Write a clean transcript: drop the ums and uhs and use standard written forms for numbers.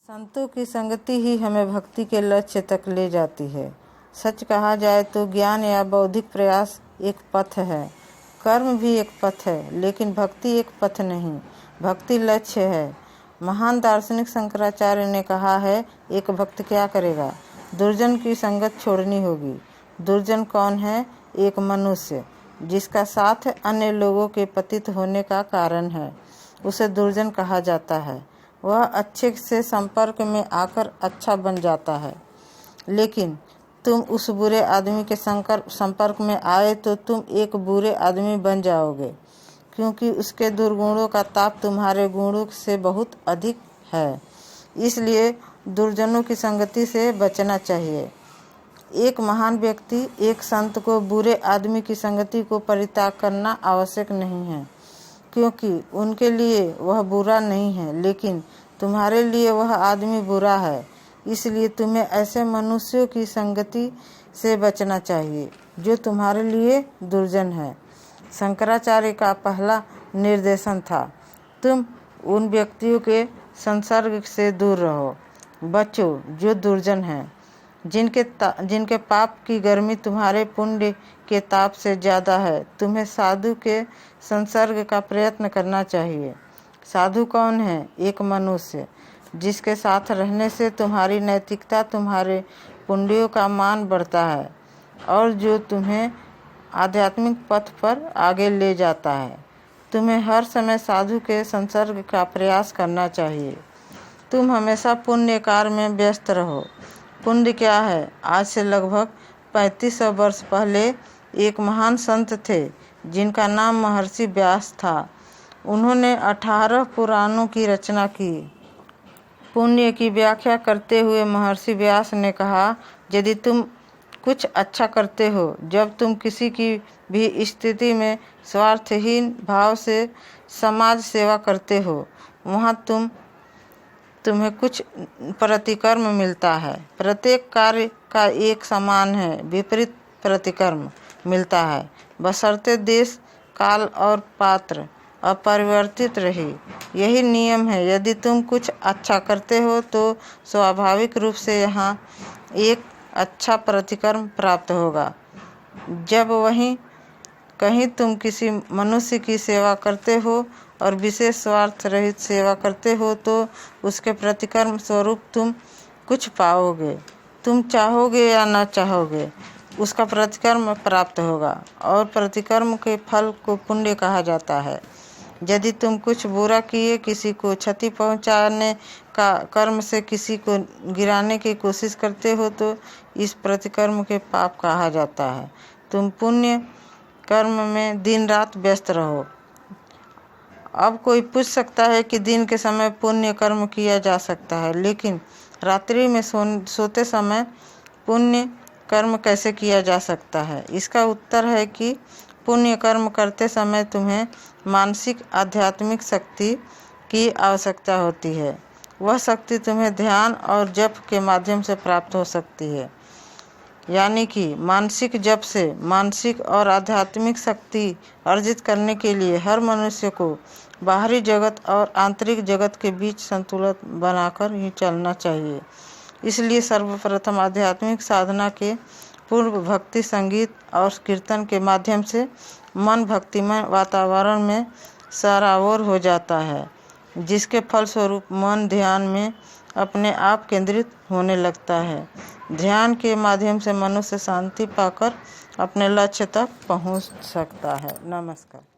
संतों की संगति ही हमें भक्ति के लक्ष्य तक ले जाती है। सच कहा जाए तो ज्ञान या बौद्धिक प्रयास एक पथ है, कर्म भी एक पथ है, लेकिन भक्ति एक पथ नहीं, भक्ति लक्ष्य है। महान दार्शनिक शंकराचार्य ने कहा है, एक भक्त क्या करेगा? दुर्जन की संगत छोड़नी होगी। दुर्जन कौन है? एक मनुष्य जिसका साथ अन्य लोगों के पतित होने का कारण है, उसे दुर्जन कहा जाता है। वह अच्छे से संपर्क में आकर अच्छा बन जाता है, लेकिन तुम उस बुरे आदमी के संपर्क में आए तो तुम एक बुरे आदमी बन जाओगे, क्योंकि उसके दुर्गुणों का ताप तुम्हारे गुणों से बहुत अधिक है। इसलिए दुर्जनों की संगति से बचना चाहिए। एक महान व्यक्ति, एक संत को बुरे आदमी की संगति को परित्याग करना आवश्यक नहीं है, क्योंकि उनके लिए वह बुरा नहीं है, लेकिन तुम्हारे लिए वह आदमी बुरा है। इसलिए तुम्हें ऐसे मनुष्यों की संगति से बचना चाहिए जो तुम्हारे लिए दुर्जन है। शंकराचार्य का पहला निर्देशन था, तुम उन व्यक्तियों के संसर्ग से दूर रहो, बचो जो दुर्जन हैं, जिनके पाप की गर्मी तुम्हारे पुण्य के ताप से ज़्यादा है। तुम्हें साधु के संसर्ग का प्रयत्न करना चाहिए। साधु कौन है? एक मनुष्य जिसके साथ रहने से तुम्हारी नैतिकता, तुम्हारे पुण्यों का मान बढ़ता है और जो तुम्हें आध्यात्मिक पथ पर आगे ले जाता है। तुम्हें हर समय साधु के संसर्ग का प्रयास करना चाहिए। तुम हमेशा पुण्य कार्य में व्यस्त रहो। पुण्य क्या है? आज से लगभग 3500 वर्ष पहले एक महान संत थे जिनका नाम महर्षि व्यास था। उन्होंने 18 पुराणों की रचना की। पुण्य की व्याख्या करते हुए महर्षि व्यास ने कहा, यदि तुम कुछ अच्छा करते हो, जब तुम किसी की भी स्थिति में स्वार्थहीन भाव से समाज सेवा करते हो, वहाँ तुम्हें कुछ प्रतिकर्म मिलता है। प्रत्येक कार्य का एक समान है, विपरीत प्रतिकर्म मिलता है, बशर्ते देश, काल और पात्र अपरिवर्तित रहे। यही नियम है। यदि तुम कुछ अच्छा करते हो तो स्वाभाविक रूप से यहाँ एक अच्छा प्रतिकर्म प्राप्त होगा। जब वहीं कहीं तुम किसी मनुष्य की सेवा करते हो और विशेष स्वार्थ रहित सेवा करते हो तो उसके प्रतिकर्म स्वरूप तुम कुछ पाओगे। तुम चाहोगे या न चाहोगे, उसका प्रतिकर्म प्राप्त होगा और प्रतिकर्म के फल को पुण्य कहा जाता है। यदि तुम कुछ बुरा किए, किसी को क्षति पहुंचाने का कर्म से किसी को गिराने की कोशिश करते हो तो इस प्रतिकर्म के पाप कहा जाता है। तुम पुण्य कर्म में दिन रात व्यस्त रहो। अब कोई पूछ सकता है कि दिन के समय पुण्य कर्म किया जा सकता है, लेकिन रात्रि में सोते समय पुण्य कर्म कैसे किया जा सकता है? इसका उत्तर है कि पुण्य कर्म करते समय तुम्हें मानसिक आध्यात्मिक शक्ति की आवश्यकता होती है। वह शक्ति तुम्हें ध्यान और जप के माध्यम से प्राप्त हो सकती है। यानी कि मानसिक जप से मानसिक और आध्यात्मिक शक्ति अर्जित करने के लिए हर मनुष्य को बाहरी जगत और आंतरिक जगत के बीच संतुलन बनाकर ही चलना चाहिए। इसलिए सर्वप्रथम आध्यात्मिक साधना के पूर्व भक्ति संगीत और कीर्तन के माध्यम से मन भक्तिमय वातावरण में सराबोर हो जाता है, जिसके फलस्वरूप मन ध्यान में अपने आप केंद्रित होने लगता है। ध्यान के माध्यम से मनुष्य शांति पाकर अपने लक्ष्य तक पहुंच सकता है। नमस्कार।